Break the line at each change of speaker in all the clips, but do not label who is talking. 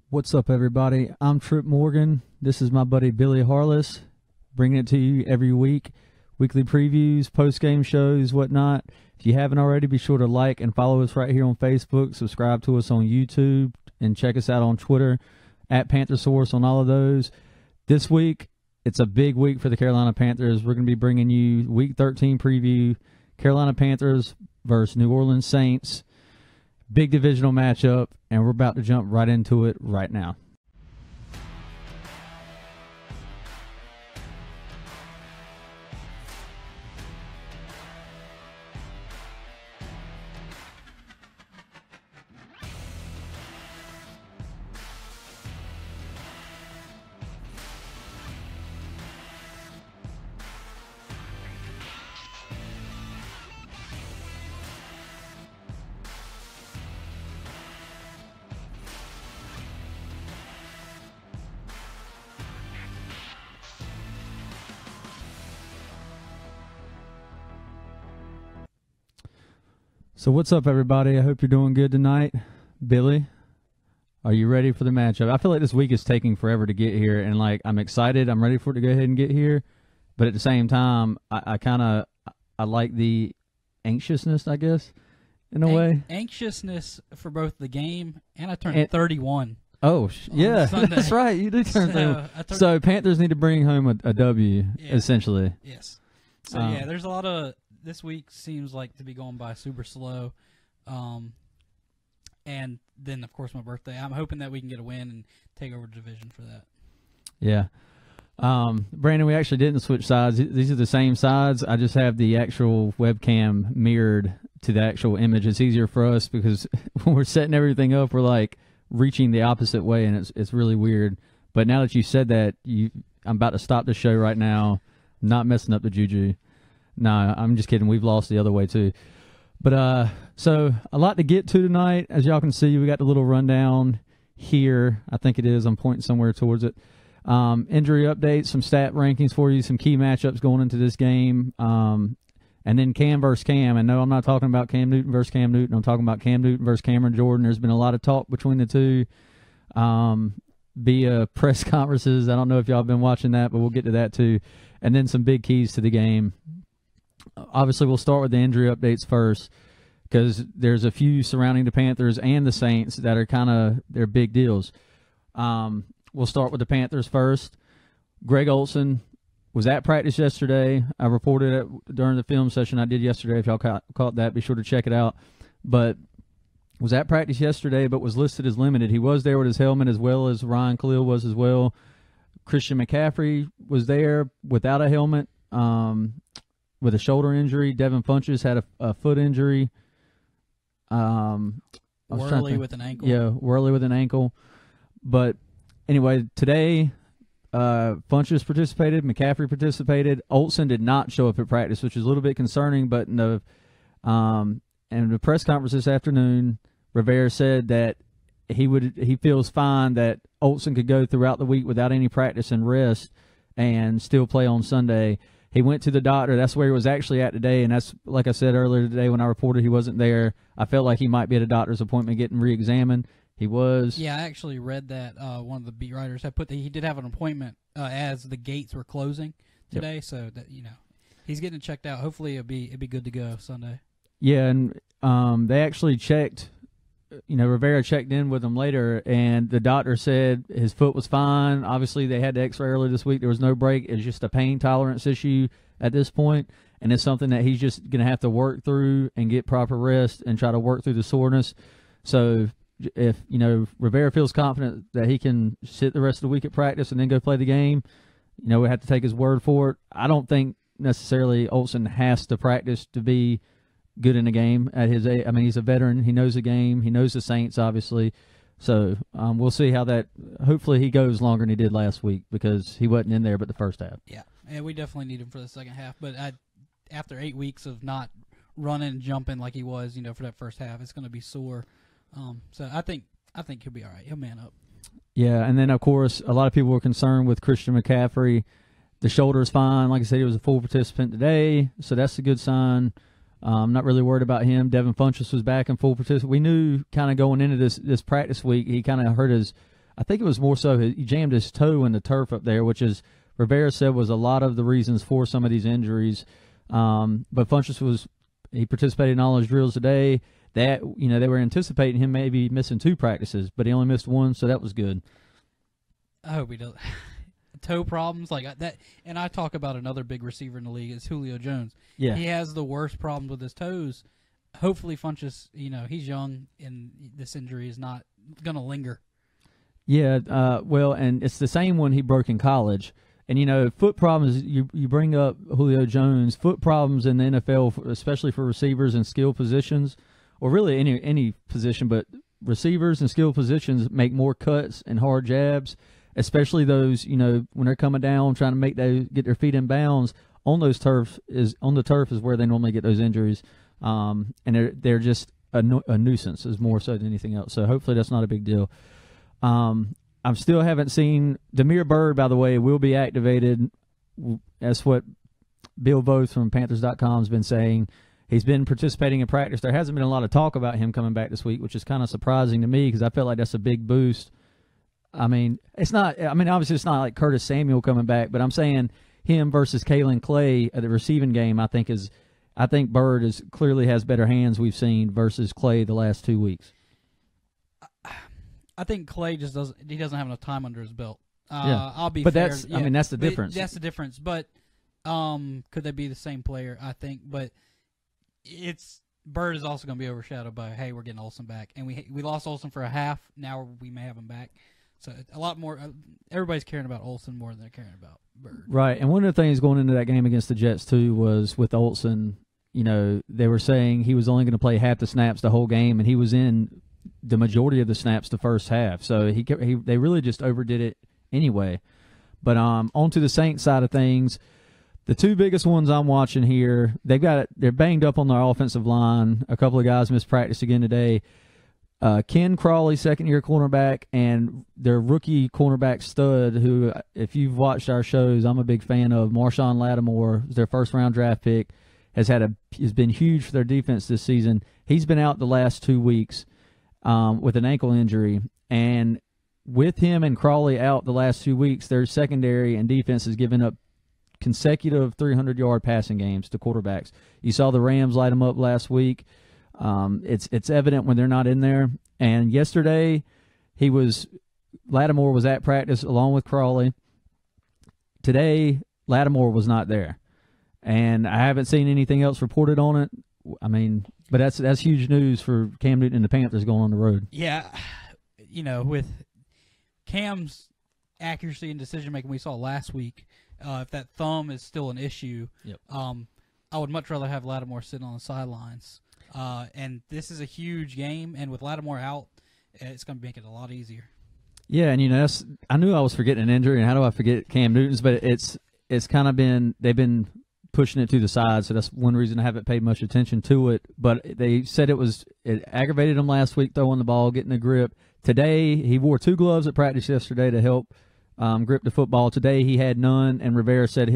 What's up, everybody? I'm Trip Morgan. This is my buddy Billy Harless, bringing it to you every week. Weekly previews, post-game shows, whatnot. If you haven't already, be sure to like and follow us right here on Facebook. Subscribe to us on YouTube and check us out on Twitter at Panthersaurus on all of those. This week, it's a big week for the Carolina Panthers. We're going to be bringing you Week 13 preview. Carolina Panthers versus New Orleans Saints. Big divisional matchup, and we're about to jump right into it right now. So what's up, everybody? I hope you're doing good tonight. Billy, are you ready for the matchup? I feel like this week is taking forever to get here, and I'm excited. I'm ready for it to go ahead and get here, but at the same time, I like the anxiousness, I guess, in a way.
Anxiousness for both the game, and I turned 31.
Oh, yeah, that's right. You do turn 31. So Panthers need to bring home a W, essentially.
Yes. So, there's a lot of... This week seems like to be going by super slow. And then, of course, my birthday. I'm hoping that we can get a win and take over the division for that.
Yeah. Brandon, we actually didn't switch sides. These are the same sides. I just have the actual webcam mirrored to the actual image. It's easier for us because when we're setting everything up, we're reaching the opposite way, and it's really weird. But now that you said that, I'm about to stop the show right now. I'm not messing up the juju. No, I'm just kidding. We've lost the other way, too. But, so, a lot to get to tonight. As y'all can see, we got the little rundown here. I think it is. I'm pointing somewhere towards it. Injury updates, some stat rankings for you, some key matchups going into this game. And then Cam versus Cam. And no, I'm not talking about Cam Newton versus Cam Newton. I'm talking about Cam Newton versus Cameron Jordan. There's been a lot of talk between the two via press conferences. I don't know if y'all have been watching that, but we'll get to that, too. And then some big keys to the game. Obviously, we'll start with the injury updates first because there's a few surrounding the Panthers and the Saints that are they're big deals. We'll start with the Panthers first. Greg Olsen was at practice yesterday. I reported it during the film session I did yesterday. If y'all caught that, be sure to check it out. But was at practice yesterday, but was listed as limited. He was there with his helmet as well as Ryan Khalil was as well. Christian McCaffrey was there without a helmet. With a shoulder injury. Devin Funchess had a foot injury.
Worley with an ankle.
Yeah, Worley with an ankle. But anyway, today Funchess participated. McCaffrey participated. Olsen did not show up at practice, which is a little bit concerning. But in the press conference this afternoon, Rivera said that he feels fine that Olsen could go throughout the week without any practice and rest and still play on Sunday. He went to the doctor. That's where he was actually at today, and that's, like I said earlier today when I reported he wasn't there, I felt like he might be at a doctor's appointment getting re-examined. He was.
Yeah, I actually read that one of the beat writers had put that he did have an appointment as the gates were closing today, so that he's getting checked out. Hopefully it'd be good to go Sunday.
Yeah, and they actually checked. Rivera checked in with him later, and the doctor said his foot was fine. Obviously, they had the X-ray earlier this week. There was no break. It's just a pain tolerance issue at this point, and it's something that he's just going to have to work through and get proper rest and try to work through the soreness. So if, Rivera feels confident that he can sit the rest of the week at practice and then go play the game, we have to take his word for it. I don't think necessarily Olsen has to practice to be good in a game at his age. I mean, he's a veteran. He knows the game. He knows the Saints, obviously. So we'll see how that – hopefully he goes longer than he did last week because he wasn't in there but the first half.
Yeah, and we definitely need him for the second half. But after 8 weeks of not running and jumping like he was, for that first half, it's going to be sore. So I think he'll be all right. He'll man up.
Yeah, and then, of course, a lot of people were concerned with Christian McCaffrey. The shoulder is fine. Like I said, he was a full participant today, so that's a good sign. I'm not really worried about him. Devin Funchess was back in full participant. We knew kind of going into this practice week, he kind of hurt his I think it was more so he jammed his toe in the turf up there, which is Rivera said was a lot of the reasons for some of these injuries. But Funchess he participated in all his drills today. That they were anticipating him maybe missing 2 practices, but he only missed 1, so that was good.
I hope he does. Toe problems like that, and I talk about another big receiver in the league is Julio Jones.
Yeah,
he has the worst problems with his toes. Hopefully, Funchess, he's young, and this injury is not going to linger.
Yeah, well, and it's the same one he broke in college. And, foot problems, you bring up Julio Jones, foot problems in the NFL, especially for receivers and skill positions, or really any position, but receivers and skill positions make more cuts and hard jabs, especially those, when they're coming down trying to get their feet in bounds on the turf is where they normally get those injuries. And they're just a nuisance is more so than anything else. So hopefully that's not a big deal. I still haven't seen Damiere Byrd, by the way, will be activated. That's what Bill Voth from Panthers.com has been saying. He's been participating in practice. There hasn't been a lot of talk about him coming back this week, which is kind of surprising to me because I felt like that's a big boost. I mean, it's not. I mean, obviously it's not like Curtis Samuel coming back, but I'm saying him versus Kalen Clay at the receiving game. I think Byrd clearly has better hands we've seen versus Clay the last 2 weeks.
I think Clay just doesn't have enough time under his belt.
Yeah.
I'll be
but
fair.
That's that's the difference.
That's the difference. But could they be the same player? I think, but Byrd is also going to be overshadowed by, hey, we're getting Olsen back, and we lost Olsen for a half. Now we may have him back. So a lot more. Everybody's caring about Olsen more than they're caring about Byrd.
Right, and one of the things going into that game against the Jets too was with Olsen. They were saying he was only going to play half the snaps the whole game, and he was in the majority of the snaps the first half. So they really just overdid it anyway. But on to the Saints side of things, the 2 biggest ones I'm watching here, they're banged up on their offensive line. A couple of guys missed practice again today. Ken Crawley, second-year cornerback, and their rookie cornerback stud, who, if you've watched our shows, I'm a big fan of, Marshawn Lattimore, their first-round draft pick, has been huge for their defense this season. He's been out the last 2 weeks with an ankle injury, and with him and Crawley out the last 2 weeks, their secondary and defense has given up consecutive 300-yard passing games to quarterbacks. You saw the Rams light them up last week. It's evident when they're not in there. And yesterday, Lattimore was at practice along with Crawley. Today, Lattimore was not there, and I haven't seen anything else reported on it. I mean, but that's huge news for Cam Newton and the Panthers going on the road.
Yeah, with Cam's accuracy and decision making we saw last week, if that thumb is still an issue,
yep.
I would much rather have Lattimore sitting on the sidelines. And this is a huge game, and with Lattimore out, it's going to make it a lot easier.
Yeah, and I knew I was forgetting an injury, and how do I forget Cam Newton's? But it's kind of they've been pushing it to the side, so that's one reason I haven't paid much attention to it. But they said it aggravated him last week throwing the ball, getting the grip. Today he wore 2 gloves at practice yesterday to help grip the football. Today he had none, and Rivera said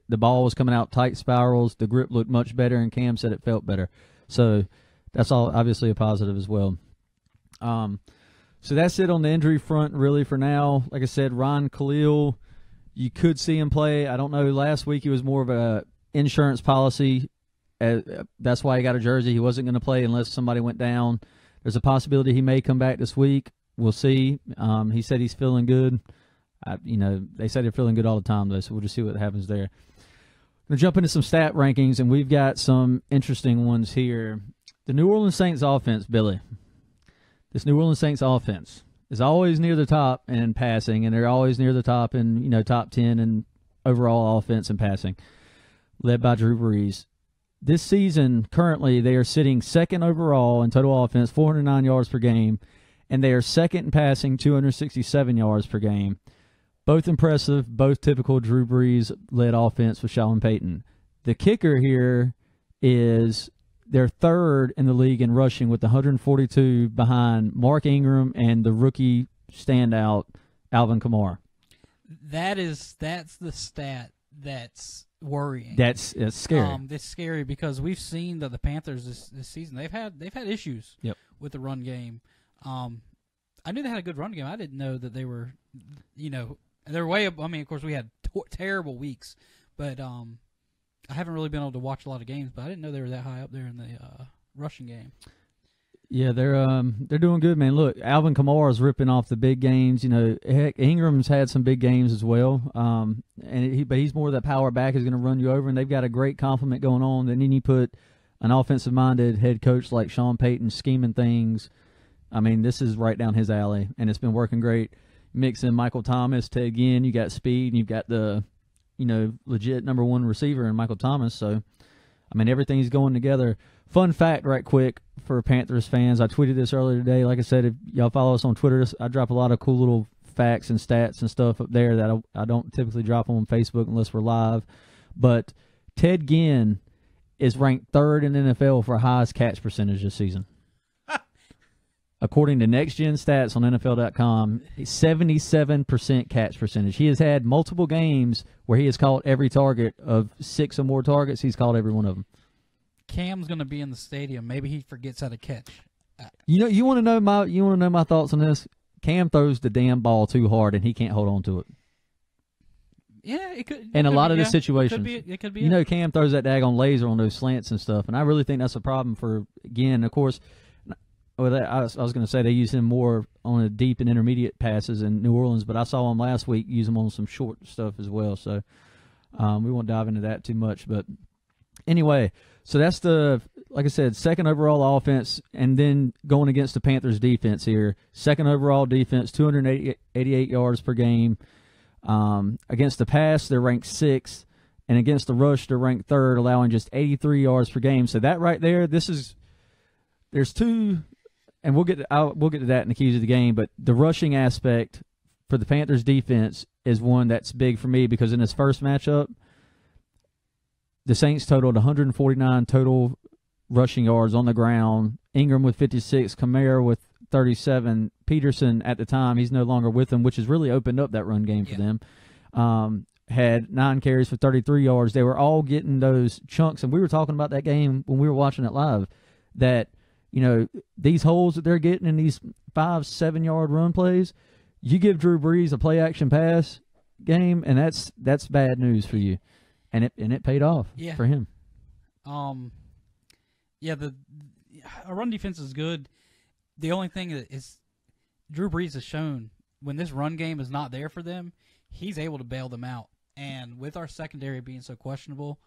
the ball was coming out tight spirals. The grip looked much better, and Cam said it felt better. So that's all obviously a positive as well. So that's it on the injury front really for now. Like I said, Ron Khalil, you could see him play. I don't know. Last week he was more of a insurance policy. That's why he got a jersey. He wasn't going to play unless somebody went down. There's a possibility he may come back this week. We'll see. He said he's feeling good. They say they're feeling good all the time, though, so we'll just see what happens there. We're going to jump into some stat rankings, and we've got some interesting ones here. The New Orleans Saints offense, Billy. This New Orleans Saints offense is always near the top in passing, and they're always near the top in top 10 in overall offense and passing, led by Drew Brees. This season, currently, they are sitting second overall in total offense, 409 yards per game, and they are second in passing, 267 yards per game. Both impressive, both typical Drew Brees-led offense with Sean Payton. The kicker here is they're third in the league in rushing with 142 behind Mark Ingram and the rookie standout, Alvin Kamara.
That's the stat that's worrying.
That's scary.
It's scary because we've seen that the Panthers this season they've had issues
yep.
with the run game. I knew they had a good run game. I didn't know that they were, they're way up. I mean, of course, we had terrible weeks, but I haven't really been able to watch a lot of games, but I didn't know they were that high up there in the rushing game.
Yeah, they're doing good, man. Look, Alvin Kamara's ripping off the big games. Heck, Ingram's had some big games as well. But he's more of that power back who's going to run you over, and they've got a great complement going on. Then you put an offensive-minded head coach like Sean Payton scheming things. I mean, this is right down his alley, and it's been working great. Mix in Michael Thomas, Ted Ginn, you got speed, and you've got the, legit number one receiver in Michael Thomas. So, I mean, everything's going together. Fun fact right quick for Panthers fans. I tweeted this earlier today. Like I said, if y'all follow us on Twitter, I drop a lot of cool little facts and stats and stuff up there that I don't typically drop on Facebook unless we're live. But Ted Ginn is ranked third in the NFL for highest catch percentage this season. According to Next Gen Stats on NFL.com, 77% catch percentage. He has had multiple games where he has caught every target of 6 or more targets. He's caught every one of them.
Cam's going to be in the stadium. Maybe he forgets how to catch.
You want to know my thoughts on this? Cam throws the damn ball too hard and he can't hold on to it.
Yeah, it could.
In a lot of the situations,
it could be.
Cam throws that daggone laser on those slants and stuff, and I really think that's a problem for Ginn. Of course, I was going to say they use him more on the deep and intermediate passes in New Orleans, but I saw him last week use him on some short stuff as well. So we won't dive into that too much, but anyway. So that's like I said, second overall offense, and then going against the Panthers defense here. Second overall defense, 288 yards per game. Against the pass, they're ranked 6th, and against the rush, they're ranked 3rd, allowing just 83 yards per game. So that right there, there's two, and we'll get to that in the keys of the game. But the rushing aspect for the Panthers defense is one that's big for me because in this first matchup, the Saints totaled 149 total rushing yards on the ground. Ingram with 56, Kamara with 37. Peterson at the time, he's no longer with them, which has really opened up that run game for them. Had 9 carries for 33 yards. They were all getting those chunks, and we were talking about that game when we were watching it live, that, these holes that they're getting in these 5-7 yard run plays, you give Drew Brees a play-action pass game, and that's bad news for you. And it paid off for him.
The run defense is good. The only thing is Drew Brees has shown when this run game is not there for them, he's able to bail them out. And with our secondary being so questionable,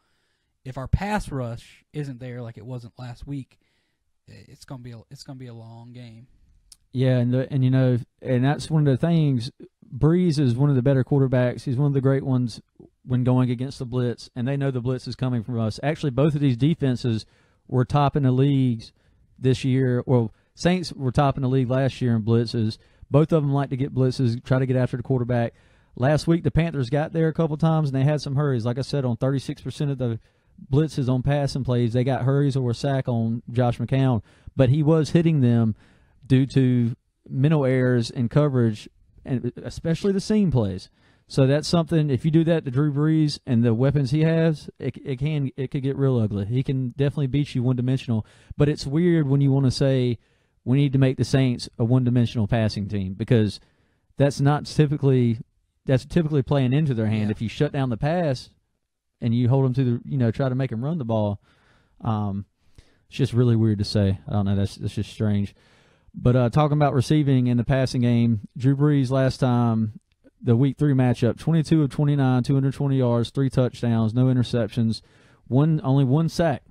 if our pass rush isn't there like it wasn't last week, it's gonna be a long game.
Yeah, and that's one of the things. Brees is one of the better quarterbacks. He's one of the great ones when going against the blitz, and they know the blitz is coming from us. Actually, both of these defenses were top in the leagues this year. Well, Saints were top in the league last year in blitzes. Both of them like to get blitzes, try to get after the quarterback. Last week, the Panthers got there a couple times, and they had some hurries. Like I said, on 36% of the blitzes on passing plays, they got hurries or a sack on Josh McCown. But he was hitting them due to mental errors in coverage, and especially the seam plays. So that's something, if you do that to Drew Brees and the weapons he has, it could get real ugly. He can definitely beat you one-dimensional. But it's weird when you want to say we need to make the Saints a one-dimensional passing team, because that's typically playing into their hand.
Yeah.
If you shut down the pass and you hold them to the, try to make them run the ball, it's just really weird to say. I don't know. That's just strange. But talking about receiving in the passing game, Drew Brees last time, the Week 3 matchup, 22 of 29, 220 yards, 3 touchdowns, no interceptions, only one sack.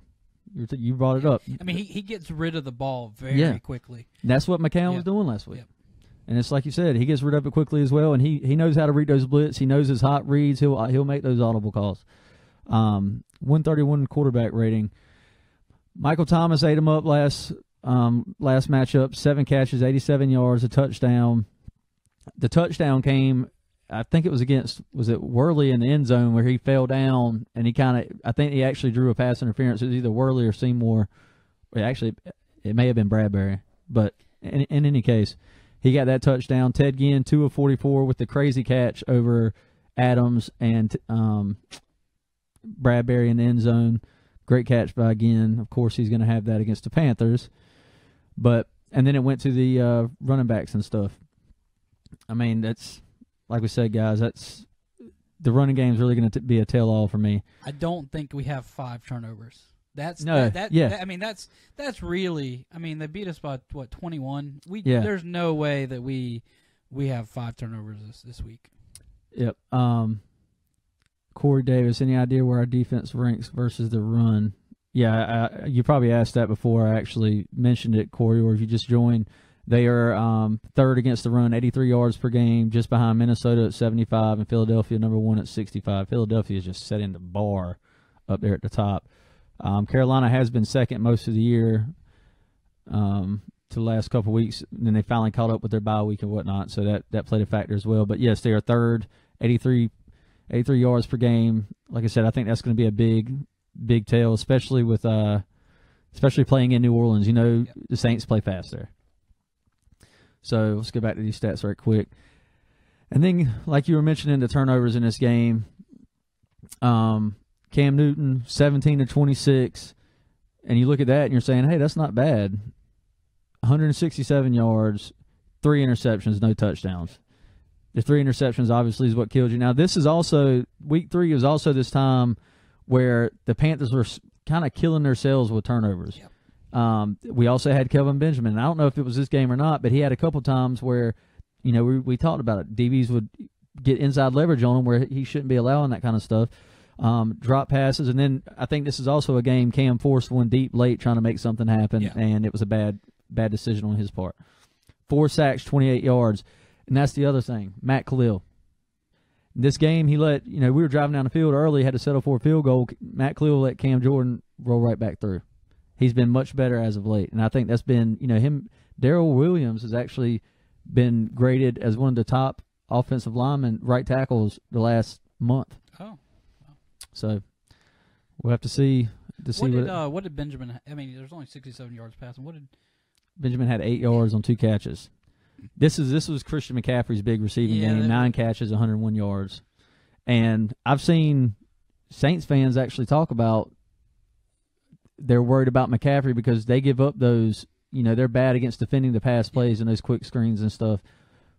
You brought it up.
I mean, he gets rid of the ball very quickly.
That's what McCown was doing last week. And it's like you said, he gets rid of it quickly as well, and he knows how to read those blitz. He knows his hot reads. He'll make those audible calls. 131 quarterback rating. Michael Thomas ate him up last matchup, 7 catches, 87 yards, a touchdown. The touchdown came, I think it was against, was it Worley in the end zone where he fell down and I think he actually drew a pass interference. It was either Worley or Seymour. Actually, it may have been Bradbury. But in any case, he got that touchdown. Ted Ginn, 2 of 44 with the crazy catch over Adams and Bradbury in the end zone. Great catch by Ginn. Of course, he's going to have that against the Panthers. But and then it went to the running backs and stuff. I mean, that's like we said, guys. That's the running game is really going to be a tell-all for me.
I don't think we have 5 turnovers. That's I mean, that's really. I mean, they beat us by what 21. There's no way that we have 5 turnovers this week.
Yep. Corey Davis, any idea where our defense ranks versus the run? Yeah, you probably asked that before I actually mentioned it, Corey, or if you just joined. They are third against the run, 83 yards per game, just behind Minnesota at 75 and Philadelphia number 1 at 65. Philadelphia is just setting the bar up there at the top. Carolina has been second most of the year to the last couple of weeks, and then they finally caught up with their bye week and whatnot, so that played a factor as well. But, yes, they are third, 83 yards per game. Like I said, I think that's going to be a big tell, especially with especially playing in New Orleans. You know, the Saints play fast there. So let's go back to these stats right quick. And then, like you were mentioning, the turnovers in this game, Cam Newton, 17 to 26. And you look at that and you're saying, hey, that's not bad. 167 yards, 3 interceptions, no touchdowns. The 3 interceptions obviously is what killed you. Now, this is also, week 3 is also this time where the Panthers were kind of killing themselves with turnovers. Yep. We also had Kelvin Benjamin. I don't know if it was this game or not, but he had a couple times where, you know, we talked about it. DBs would get inside leverage on him where he shouldn't be allowing that kind of stuff. Drop passes. And then I think this is also a game Cam forced one deep late trying to make something happen, and it was a bad decision on his part. 4 sacks, 28 yards. And that's the other thing. Matt Khalil. This game, he let, you know, we were driving down the field early, had to settle for a field goal. Matt Khalil let Cam Jordan roll right back through. He's been much better as of late. And I think that's been, you know, Darrell Williams has actually been graded as one of the top offensive linemen, right tackles, the last month.
Oh. Wow.
So we'll have to see.
What did Benjamin – I mean, there's only 67 yards passing. What did –
Benjamin had 8 yards on 2 catches. This was Christian McCaffrey's big receiving game, 9 catches, 101 yards. And I've seen Saints fans actually talk about they're worried about McCaffrey because they give up those, you know, they're bad against defending the pass plays and those quick screens and stuff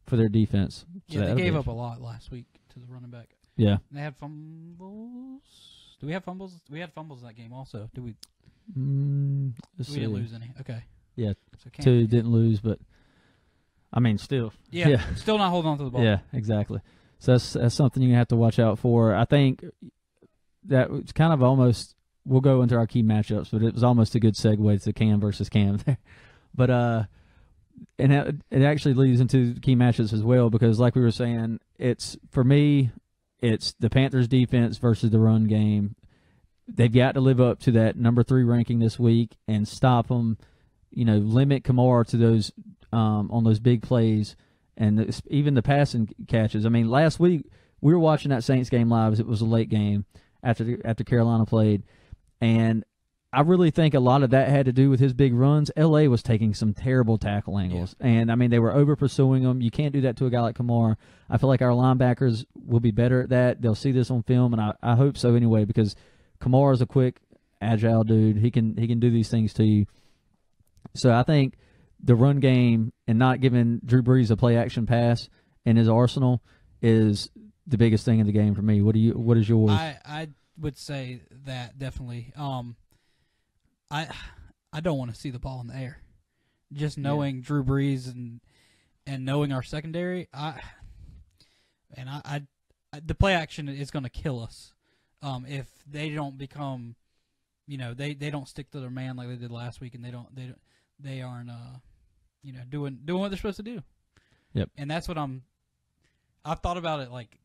for their defense. So
they gave up a lot last week to the running back.
Yeah.
They had fumbles. Do we have fumbles? We had fumbles in that game also. Did we?
We
didn't lose any. Okay.
Yeah.
So
2 didn't lose, but I mean, still.
Yeah. Still not holding on to the ball.
Yeah, exactly. So that's something you have to watch out for. I think that it's kind of almost, we'll go into our key matchups, but it was almost a good segue to Cam versus Cam there. But and it actually leads into key matchups as well because, like we were saying, for me, it's the Panthers' defense versus the run game. They've got to live up to that number 3 ranking this week and stop them. You know, limit Kamara to those on those big plays and even the passing catches. I mean, last week we were watching that Saints game live as it was a late game after Carolina played, and I really think a lot of that had to do with his big runs. L.A. was taking some terrible tackle angles, and, I mean, they were over-pursuing him. You can't do that to a guy like Kamara. I feel like our linebackers will be better at that. They'll see this on film, and I hope so anyway because Kamara's a quick, agile dude. He can do these things to you. So I think the run game and not giving Drew Brees a play-action pass in his arsenal is the biggest thing in the game for me. What is yours?
I would say that definitely. I don't want to see the ball in the air. Just knowing Drew Brees and knowing our secondary, the play action is going to kill us if they don't become, you know, they don't stick to their man like they did last week, and they aren't you know, doing what they're supposed to do.
Yep.
And that's what I've thought about it like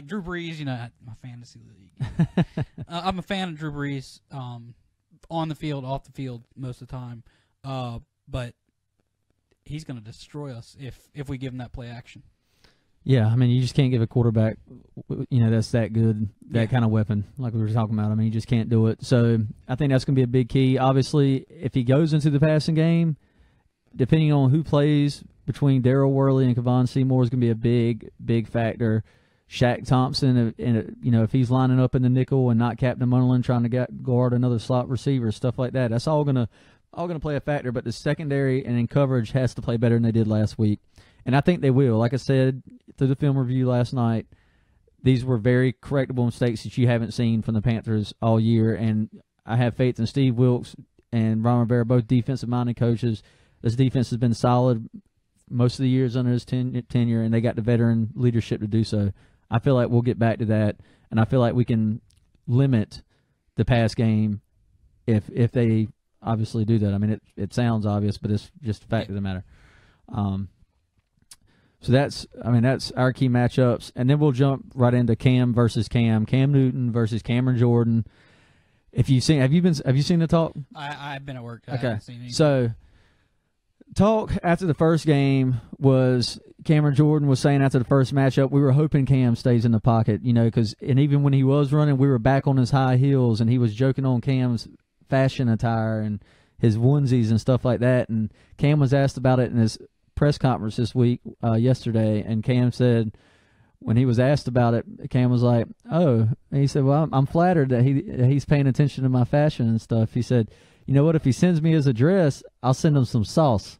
Drew Brees, you know, my fantasy league. I'm a fan of Drew Brees on the field, off the field most of the time. But he's going to destroy us if we give him that play action.
Yeah, I mean, you just can't give a quarterback, you know, that's that good, that kind of weapon, like we were talking about. I mean, you just can't do it. So I think that's going to be a big key. Obviously, if he goes into the passing game, depending on who plays between Darryl Worley and Kevon Seymour is going to be a big, big factor. Shaq Thompson, you know, if he's lining up in the nickel and not Captain Munderland trying to guard another slot receiver, stuff like that, that's all going to all going to play a factor, but the secondary and in coverage has to play better than they did last week. And I think they will. Like I said through the film review last night, these were very correctable mistakes that you haven't seen from the Panthers all year. And I have faith in Steve Wilkes and Ron Rivera, both defensive-minded coaches. This defense has been solid most of the years under his tenure, and they got the veteran leadership to do so. I feel like we'll get back to that, and I feel like we can limit the pass game if they obviously do that. I mean, it sounds obvious, but it's just a fact of the matter. So that's our key matchups, and then we'll jump right into Cam versus Cam Newton versus Cameron Jordan. Have you seen the talk?
I've been at work. I
Okay,
haven't seen anything.
So talk after the first game was Cameron Jordan was saying after the first matchup, we were hoping Cam stays in the pocket, and even when he was running, we were back on his high heels, and he was joking on Cam's fashion attire and his onesies and stuff like that. And Cam was asked about it in his press conference this week, yesterday, and Cam said when he was asked about it, Cam was like, "Oh," and he said, "Well, I'm flattered that he's paying attention to my fashion and stuff." He said, "You know what? If he sends me his address, I'll send him some sauce."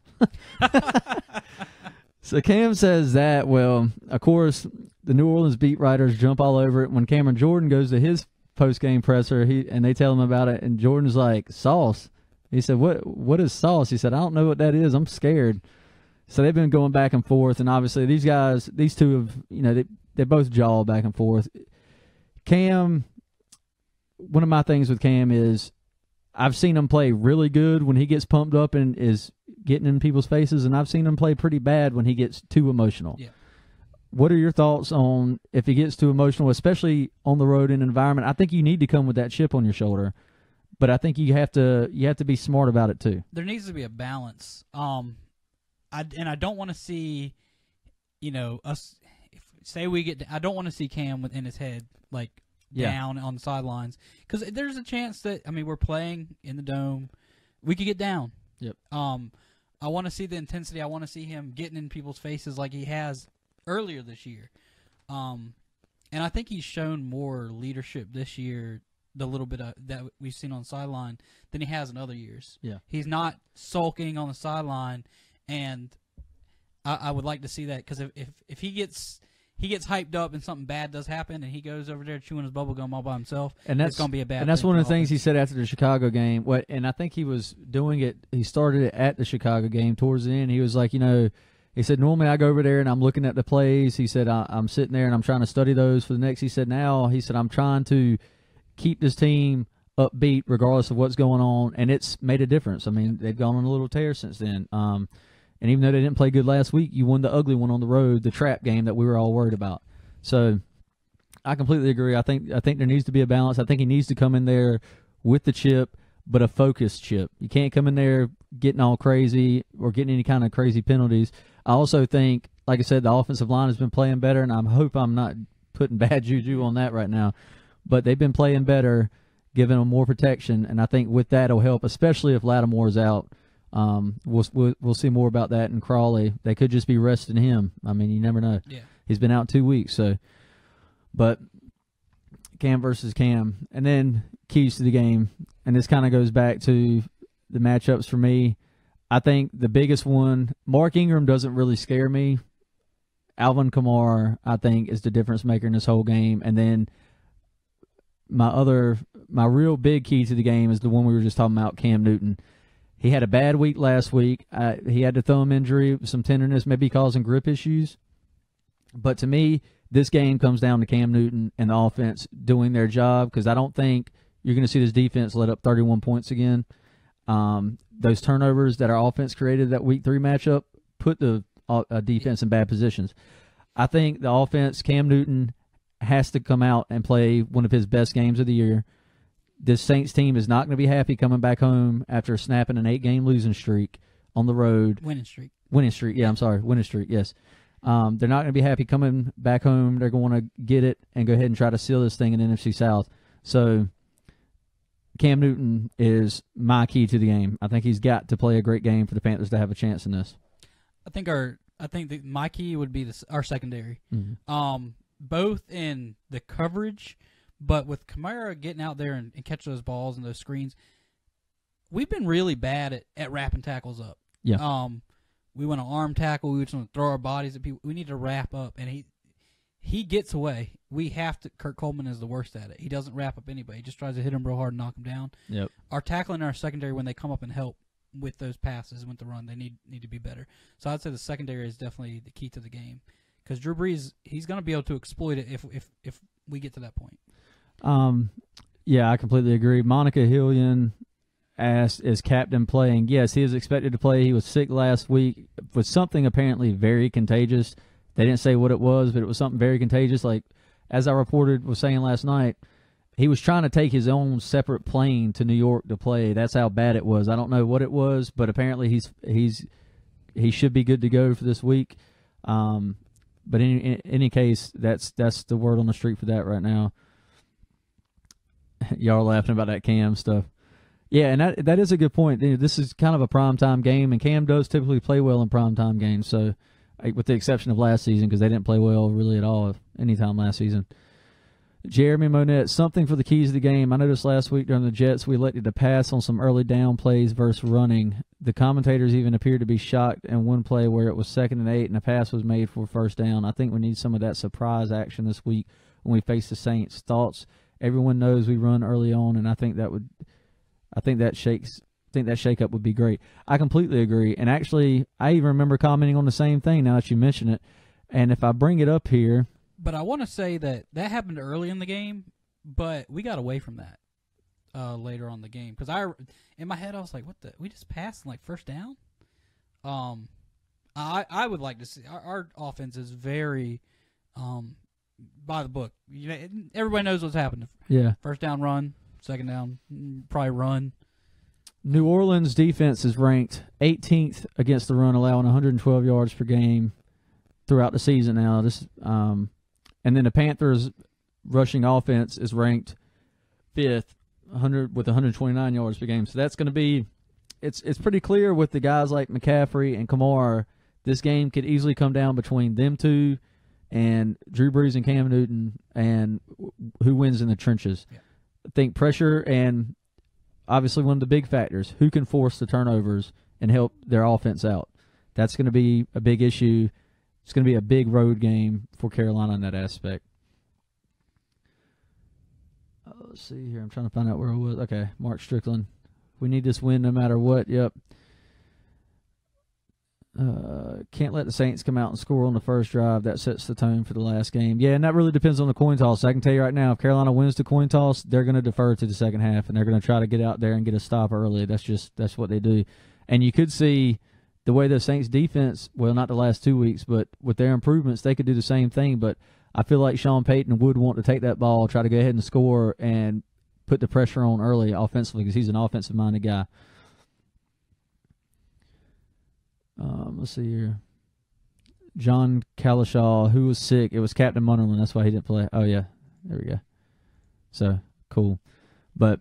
So Cam says that. Well, of course, the New Orleans beat writers jump all over it when Cameron Jordan goes to his post-game presser, and they tell him about it, and Jordan's like, "Sauce?" He said, "What is sauce?" He said, "I don't know what that is. I'm scared." So they've been going back and forth, and obviously these two have, they both jaw back and forth. Cam, one of my things with Cam is I've seen him play really good when he gets pumped up and is getting in people's faces, and I've seen him play pretty bad when he gets too emotional. Yeah. What are your thoughts on if he gets too emotional, especially on the road in an environment? I think you need to come with that chip on your shoulder, but I think you have to be smart about it too.
There needs to be a balance. I don't want to see, us. Say we get. I don't want to see Cam within his head down on the sidelines, because there's a chance that we're playing in the dome, we could get down.
Yep.
I want to see the intensity. I want to see him getting in people's faces like he has earlier this year. And I think he's shown more leadership this year, the little bit that we've seen on the sideline, than he has in other years.
Yeah.
He's not sulking on the sideline, and I would like to see that, because if he gets hyped up and something bad does happen and he goes over there chewing his bubble gum all by himself,
and that's
it's going to be a bad thing.
And that's one of the things he said after the Chicago game. And I think he was doing it, he started it at the Chicago game towards the end. He was like, he said, normally I go over there and I'm looking at the plays. He said, I'm sitting there and I'm trying to study those for the next. He said, I'm trying to keep this team upbeat regardless of what's going on, and it's made a difference. I mean, they've gone on a little tear since then. And even though they didn't play good last week, you won the ugly one on the road, the trap game that we were all worried about. So I completely agree. I think there needs to be a balance. I think he needs to come in there with the chip, but a focused chip. You can't come in there getting all crazy or getting any kind of crazy penalties. I also think, like I said, the offensive line has been playing better, and I hope I'm not putting bad juju on that right now. But they've been playing better, giving them more protection, and I think with that it'll help, especially if Lattimore's out. We'll see more about that in Crawley. They could just be resting him. I mean, you never know.
Yeah.
He's been out 2 weeks, so. But Cam versus Cam, and then keys to the game, and this kind of goes back to the matchups for me. I think the biggest one, Mark Ingram doesn't really scare me. Alvin Kamara, I think, is the difference maker in this whole game, and then my real big key to the game is the one we were just talking about, Cam Newton. He had a bad week last week. He had a thumb injury, some tenderness, maybe causing grip issues. But to me, this game comes down to Cam Newton and the offense doing their job, because I don't think you're going to see this defense let up 31 points again. Those turnovers that our offense created that Week 3 matchup put the defense in bad positions. I think the offense, Cam Newton, has to come out and play one of his best games of the year. This Saints team is not going to be happy coming back home after snapping an 8-game losing streak on the road.
Winning streak,
yes. They're not going to be happy coming back home. They're going to get it and go ahead and try to seal this thing in the NFC South. So Cam Newton is my key to the game. I think he's got to play a great game for the Panthers to have a chance in this.
I think that my key would be our secondary.
Mm-hmm.
Both in the coverage, but with Kamara getting out there and catching those balls and those screens, we've been really bad at wrapping tackles up.
Yeah.
We want to arm tackle. We just want to throw our bodies at people. We need to wrap up, and he gets away. We have to. Kurt Coleman is the worst at it. He doesn't wrap up anybody. He just tries to hit him real hard and knock him down.
Yep.
Our tackling and our secondary, when they come up and help with those passes, with the run, they need to be better. So I'd say the secondary is definitely the key to the game, because Drew Brees, he's going to be able to exploit it if we get to that point.
Yeah, I completely agree. Monica Hillian asked, is captain playing? Yes, he is expected to play. He was sick last week with something apparently very contagious. They didn't say what it was, but it was something very contagious. Like, as I was saying last night, he was trying to take his own separate plane to New York to play. That's how bad it was. I don't know what it was, but apparently he should be good to go for this week. But in any case, that's the word on the street for that right now. Y'all are laughing about that Cam stuff. Yeah, and that is a good point. This is kind of a primetime game, and Cam does typically play well in primetime games, so with the exception of last season, because they didn't play well really at all anytime last season. Jeremy Monette, something for the keys of the game. I noticed last week during the Jets we elected to pass on some early down plays versus running. The commentators even appeared to be shocked in one play where it was 2nd and 8 and a pass was made for first down. I think we need some of that surprise action this week when we face the Saints. Thoughts? Everyone knows we run early on, and I think that shakeup would be great. I completely agree. And actually, I even remember commenting on the same thing now that you mention it. And if I bring it up here.
But I want to say that happened early in the game, but we got away from that later on in the game. Because in my head, I was like, what the? We just passed like first down? I would like to see. Our offense is very by the book. Everybody knows what's happening.
Yeah.
First down, run. Second down, probably run.
New Orleans defense is ranked 18th against the run, allowing 112 yards per game throughout the season now. And then the Panthers rushing offense is ranked 5th, with 129 yards per game. So that's going to be it's pretty clear with the guys like McCaffrey and Kamara. This game could easily come down between them two and Drew Brees and Cam Newton, and who wins in the trenches.
Yeah.
I think pressure, and obviously one of the big factors, who can force the turnovers and help their offense out. That's going to be a big issue. It's going to be a big road game for Carolina in that aspect. Let's see here. I'm trying to find out where it was. Okay, Mark Strickland. We need this win no matter what. Yep. Can't let the Saints come out and score on the first drive. That sets the tone for the last game. Yeah, and that really depends on the coin toss. I can tell you right now, if Carolina wins the coin toss, they're going to defer to the second half, and they're going to try to get out there and get a stop early. That's what they do. And you could see the way the Saints defense, well, not the last 2 weeks, but with their improvements, they could do the same thing. But I feel like Sean Payton would want to take that ball, try to go ahead and score, and put the pressure on early offensively, because he's an offensive-minded guy. Let's see here. John Kalishaw, who was sick. It was Captain Munnerlyn. That's why he didn't play. Oh, yeah. There we go. So, cool. But,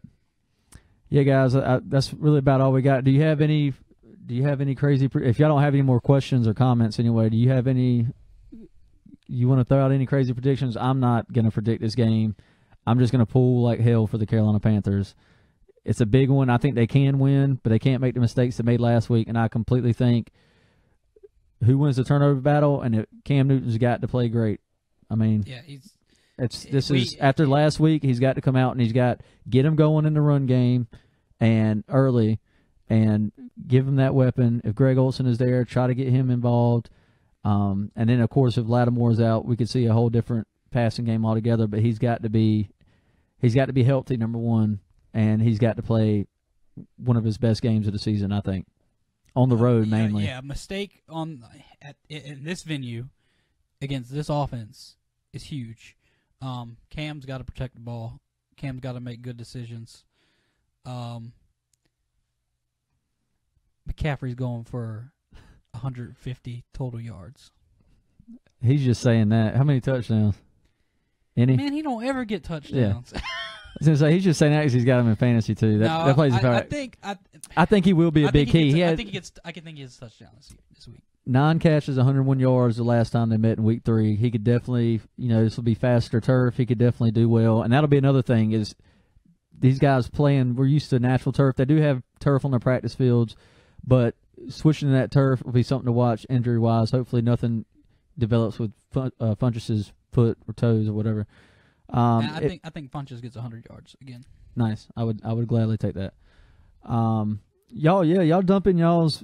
yeah, guys, that's really about all we got. Do you have any crazy – if y'all don't have any more questions or comments anyway, do you have any – you want to throw out any crazy predictions? I'm not going to predict this game. I'm just going to pull like hell for the Carolina Panthers. It's a big one. I think they can win, but they can't make the mistakes they made last week, and I completely think who wins the turnover battle, and Cam Newton's got to play great. I mean,
yeah,
after last week, he's got to come out and he's got get him going in the run game and early, and give him that weapon. If Greg Olsen is there, try to get him involved. And then, of course, if Lattimore's out, we could see a whole different passing game altogether. But he's got to be healthy, number one, and he's got to play one of his best games of the season, I think, on the road mainly.
Yeah, mistake in this venue against this offense is huge. Cam's got to protect the ball. Cam's got to make good decisions. McCaffrey's going for 150 total yards.
He's just saying that. How many touchdowns? Any?
Man, he don't ever get touchdowns.
Yeah. I was going to say, he's just saying that because he's got him in fantasy too. That plays a part. I think he will be a big key. I think he gets
touchdowns this week.
9 catches, 101 yards the last time they met in week 3. He could definitely, this will be faster turf. He could definitely do well. And that'll be another thing is these guys playing, we're used to natural turf. They do have turf on their practice fields, but switching to that turf will be something to watch injury-wise. Hopefully nothing develops with Funchess's foot or toes or whatever.
I think Funchess gets 100 yards again.
Nice. I would gladly take that. Y'all dump in y'all's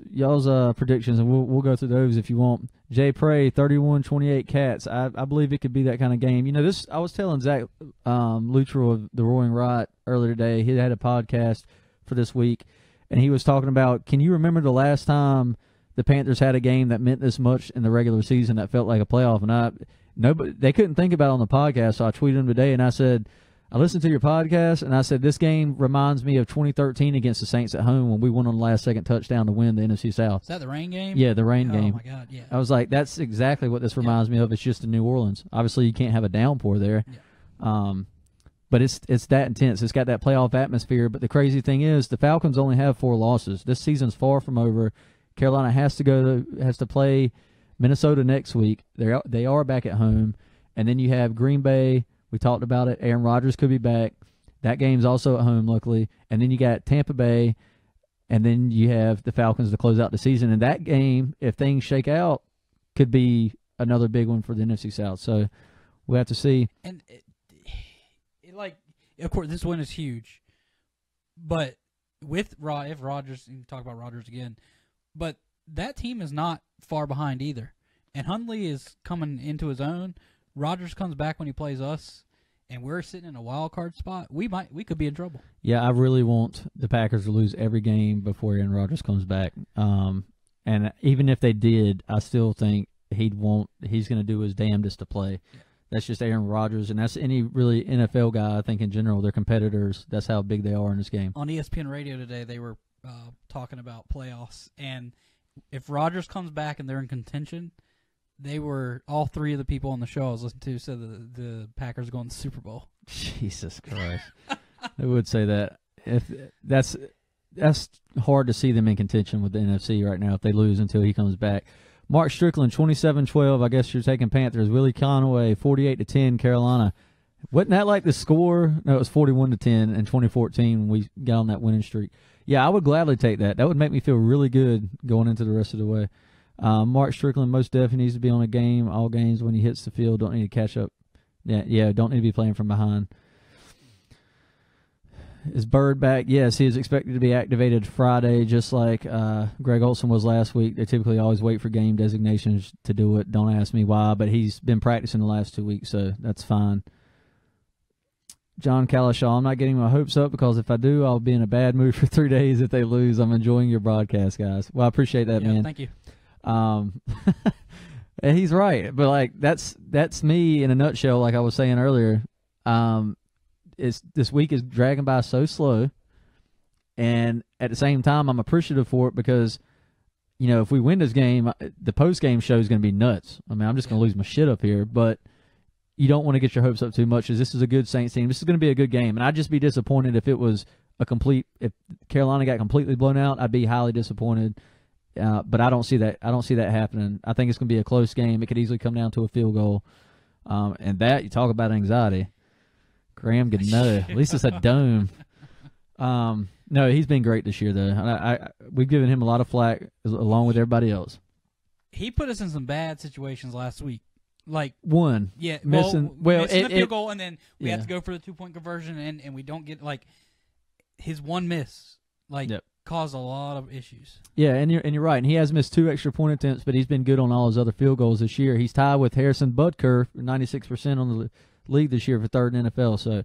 predictions, and we'll go through those if you want. Jay Prey, 31-28 Cats. I believe it could be that kind of game. You know, this I was telling Zach Luttrell of the Roaring Riot earlier today. He had a podcast for this week, and he was talking about, can you remember the last time the Panthers had a game that meant this much in the regular season that felt like a playoff? And they couldn't think about it on the podcast, so I tweeted him today, and I said, I listened to your podcast, and I said, this game reminds me of 2013 against the Saints at home when we won on the last-second touchdown to win the NFC South.
Is that the rain game?
Yeah, the rain game.
Oh, my God, yeah.
I was like, that's exactly what this reminds me of. It's just in New Orleans. Obviously, you can't have a downpour there. Yeah. But it's that intense. It's got that playoff atmosphere. But the crazy thing is the Falcons only have 4 losses. This season's far from over. Carolina has to play Minnesota next week. They are back at home. And then you have Green Bay. We talked about it. Aaron Rodgers could be back. That game's also at home, luckily. And then you got Tampa Bay, and then you have the Falcons to close out the season. And that game, if things shake out, could be another big one for the NFC South. So we'll have to see.
And, of course, this win is huge. But if Rodgers, you can talk about Rodgers again, but that team is not far behind either. And Hundley is coming into his own. Rodgers comes back when he plays us, and we're sitting in a wild card spot. We could be in trouble. Yeah,
I really want the Packers to lose every game before Aaron Rodgers comes back. And even if they did, I still think he's going to do his damnedest to play. Yeah. That's just Aaron Rodgers, and that's any really NFL guy. I think in general, they're competitors. That's how big they are in this game.
On ESPN Radio today, they were talking about playoffs, and if Rodgers comes back and they're in contention. All 3 of the people on the show I was listening to said the Packers are going to the Super Bowl.
Jesus Christ. They would say that. If that's hard to see them in contention with the NFC right now if they lose until he comes back. Mark Strickland, 27-12. I guess you're taking Panthers. Willie Conway, 48-10, Carolina. Wasn't that like the score? No, it was 41-10 in 2014 when we got on that winning streak. Yeah, I would gladly take that. That would make me feel really good going into the rest of the way. Mark Strickland most definitely needs to be on a game. All games when he hits the field, don't need to catch up. Yeah, don't need to be playing from behind. Is Bird back? Yes, he is expected to be activated Friday, just like Greg Olson was last week. They typically always wait for game designations to do it. Don't ask me why, but he's been practicing the last 2 weeks, so that's fine. John Calishaw, I'm not getting my hopes up because if I do, I'll be in a bad mood for 3 days if they lose. I'm enjoying your broadcast, guys. Well, I appreciate that, man.
Thank you.
He's right, but like that's me in a nutshell. Like I was saying earlier, this week is dragging by so slow, and at the same time, I'm appreciative for it because, you know, if we win this game, the post game show is going to be nuts. I mean, I'm just going to lose my shit up here, but you don't want to get your hopes up too much. As this is a good Saints team, this is going to be a good game, and I'd just be disappointed if it was if Carolina got completely blown out. I'd be highly disappointed. But I don't see that. I don't see that happening. I think it's going to be a close game. It could easily come down to a field goal, and that you talk about anxiety. Graham Gano. At least it's a dome. No, he's been great this year though. We've given him a lot of flack along with everybody else.
He put us in some bad situations last week. Like
missing
the field goal, and then we have to go for the 2-point conversion, and we don't get his one miss. Caused a lot of issues.
Yeah, and you're right. And he has missed 2 extra point attempts, but he's been good on all his other field goals this year. He's tied with Harrison Butker, 96% on the league this year for 3rd in NFL. So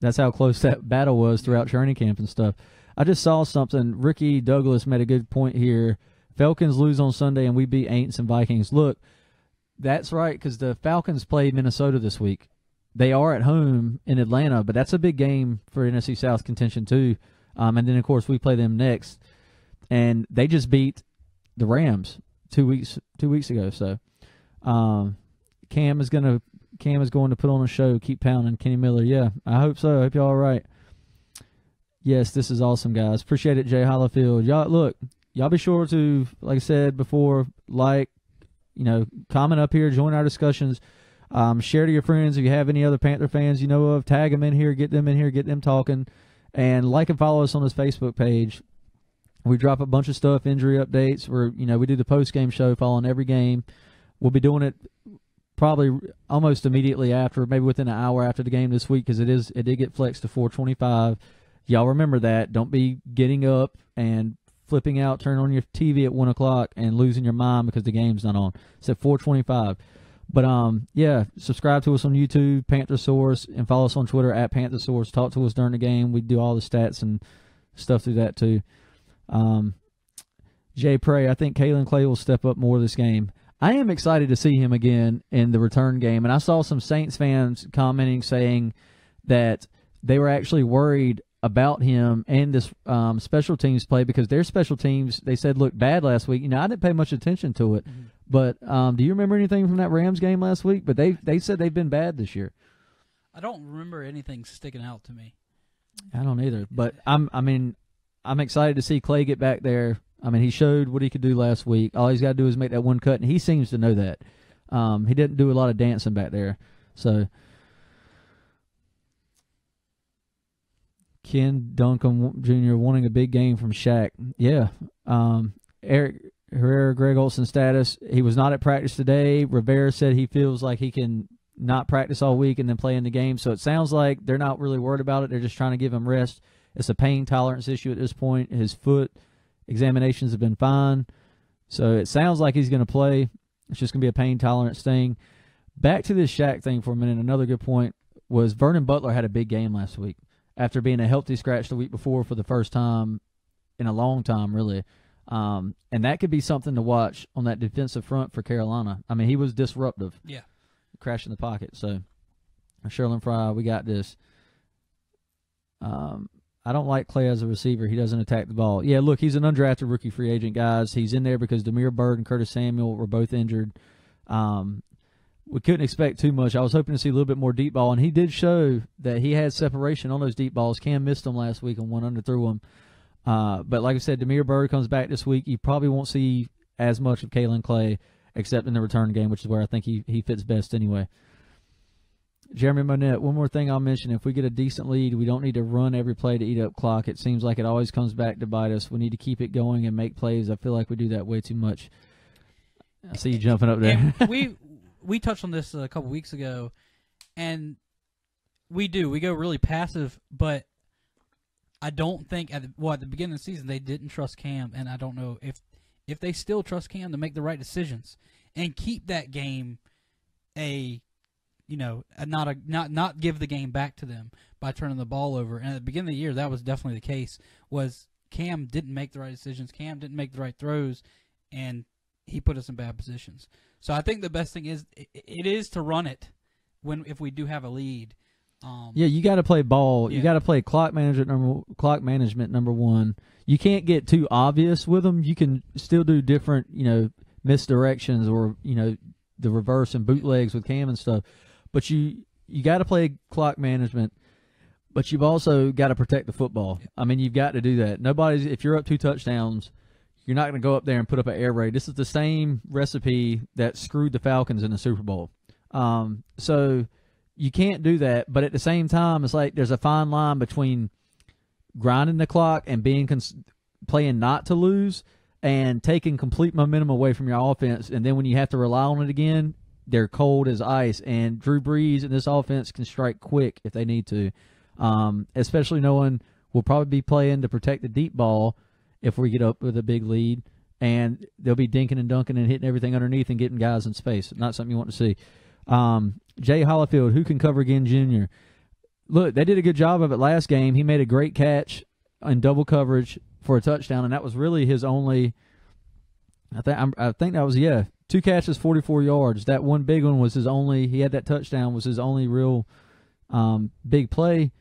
that's how close that battle was throughout training camp and stuff. I just saw something. Ricky Douglas made a good point here. Falcons lose on Sunday, and we beat Aints and Vikings. Look, that's right, because the Falcons played Minnesota this week. They are at home in Atlanta, but that's a big game for NFC South contention too. And then, of course, we play them next. And they just beat the Rams 2 weeks ago. So Cam is going to put on a show, keep pounding. Kenny Miller, yeah, I hope so. I hope y'all all right. Yes, this is awesome, guys. Appreciate it, Jay Hollifield. Y'all be sure to, like I said before, comment up here, join our discussions. Share to your friends if you have any other Panther fans you know of. Tag them in here, get them in here, get them talking. And like and follow us on this Facebook page. We drop a bunch of stuff, injury updates. We do the post-game show following every game. We'll be doing it probably almost immediately after, maybe within an hour after the game this week, because it did get flexed to 4:25. Y'all remember that. Don't be getting up and flipping out, turning on your TV at 1 o'clock and losing your mind because the game's not on. It's at 4:25. But, yeah, subscribe to us on YouTube, Panthersaurus, and follow us on Twitter at Panthersaurus. Talk to us during the game. We do all the stats and stuff through that, too. Jay Prey, I think Kalen Clay will step up more this game. I am excited to see him again in the return game, and I saw some Saints fans commenting saying that they were actually worried about him and this special teams play because their special teams, they said, looked bad last week. I didn't pay much attention to it, but do you remember anything from that Rams game last week? But they said they've been bad this year.
I don't remember anything sticking out to me.
I don't either, but I'm excited to see Clay get back there. He showed what he could do last week. All he's got to do is make that one cut, and he seems to know that. He didn't do a lot of dancing back there. So, Ken Duncan Jr. wanting a big game from Shaq. Yeah. Eric Herrera, Greg Olson status. He was not at practice today. Rivera said he feels like he can not practice all week and then play in the game. So it sounds like they're not really worried about it. They're just trying to give him rest. It's a pain tolerance issue at this point. His foot examinations have been fine. So it sounds like he's going to play. It's just going to be a pain tolerance thing. Back to this Shaq thing for a minute. Another good point was Vernon Butler had a big game last week after being a healthy scratch the week before for the first time in a long time, really. And that could be something to watch on that defensive front for Carolina. He was disruptive.
Yeah.
Crashing the pocket. So, Sherlin Fry, we got this. I don't like Clay as a receiver. He doesn't attack the ball. Yeah, look, he's an undrafted rookie free agent, guys. He's in there because Damiere Byrd and Curtis Samuel were both injured. We couldn't expect too much. I was hoping to see a little bit more deep ball, and he did show that he had separation on those deep balls. Cam missed them last week and one underthrew them. But like I said, Damiere Byrd comes back this week. You probably won't see as much of Kalen Clay except in the return game, which is where I think he fits best anyway. Jeremy Monette, one more thing I'll mention. If we get a decent lead, we don't need to run every play to eat up clock. It seems like it always comes back to bite us. We need to keep it going and make plays. I feel like we do that way too much. I see you jumping up there.
And we touched on this a couple weeks ago, and we do. We go really passive, but I don't think at the beginning of the season they didn't trust Cam, and I don't know if they still trust Cam to make the right decisions and keep that game not give the game back to them by turning the ball over. And at the beginning of the year, that was definitely the case. Was Cam didn't make the right decisions, Cam didn't make the right throws, and he put us in bad positions. So I think the best thing is to run it if we do have a lead.
Yeah, you got to play ball.
Yeah.
You got to play clock management number one. You can't get too obvious with them. You can still do different, misdirections or the reverse and bootlegs with Cam and stuff. But you got to play clock management, but you've also got to protect the football. You've got to do that. If you're up 2 touchdowns, you're not going to go up there and put up an air raid. This is the same recipe that screwed the Falcons in the Super Bowl. So you can't do that, but at the same time, it's like there's a fine line between grinding the clock and playing not to lose and taking complete momentum away from your offense. And then when you have to rely on it again, they're cold as ice. And Drew Brees and this offense can strike quick if they need to, especially knowing we'll probably be playing to protect the deep ball if we get up with a big lead. And they'll be dinking and dunking and hitting everything underneath and getting guys in space. Not something you want to see. Jay Hollifield, who can cover again, Jr. Look, they did a good job of it last game. He made a great catch in double coverage for a touchdown, and that was really his only. I think that was 2 catches, 44 yards. That one big one was his only. He had that touchdown was his only real big play.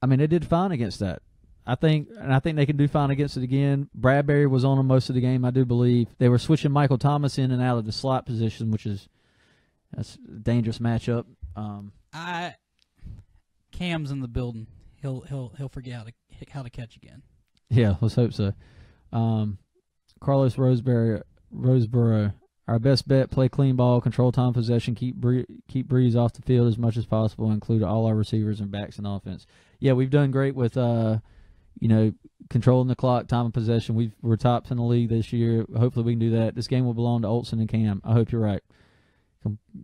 They did fine against that. I think they can do fine against it again. Bradbury was on him most of the game, I do believe. They were switching Michael Thomas in and out of the slot position, which is. That's a dangerous matchup.
Cam's in the building. He'll forget how to catch again.
Yeah, let's hope so. Carlos Roseboro. Our best bet: play clean ball, control time possession, keep Breeze off the field as much as possible, include all our receivers and backs in offense. Yeah, we've done great with controlling the clock, time of possession. We're tops in the league this year. Hopefully we can do that. This game will belong to Olsen and Cam. I hope you're right.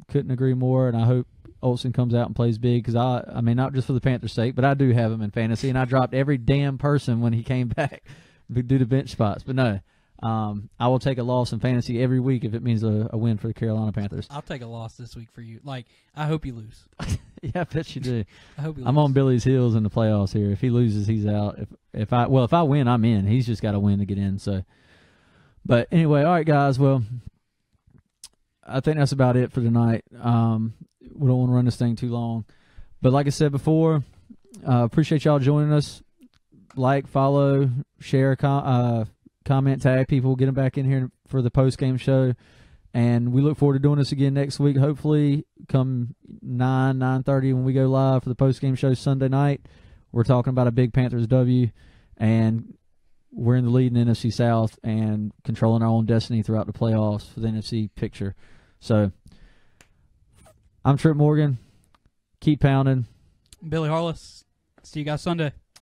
Couldn't agree more, and I hope Olsen comes out and plays big because I mean, not just for the Panthers' sake, but I do have him in fantasy, and I dropped every damn person when he came back due to bench spots. But no, I will take a loss in fantasy every week if it means a win for the Carolina Panthers.
I'll take a loss this week for you. Like, I hope you lose.
Yeah, I bet you do.
I hope you lose.
I'm on Billy's heels in the playoffs here. If he loses, he's out. If I win, I'm in. He's just got to win to get in. So, but anyway, all right, guys. Well, I think that's about it for tonight. We don't want to run this thing too long. But like I said before, appreciate y'all joining us. Like, follow, share, comment, tag people, get them back in here for the post-game show. And we look forward to doing this again next week. Hopefully come 9:30 when we go live for the post-game show Sunday night. We're talking about a big Panthers W, and we're in the lead in the NFC South and controlling our own destiny throughout the playoffs for the NFC picture. So I'm Trip Morgan. Keep pounding.
Billy Harless. See you guys Sunday.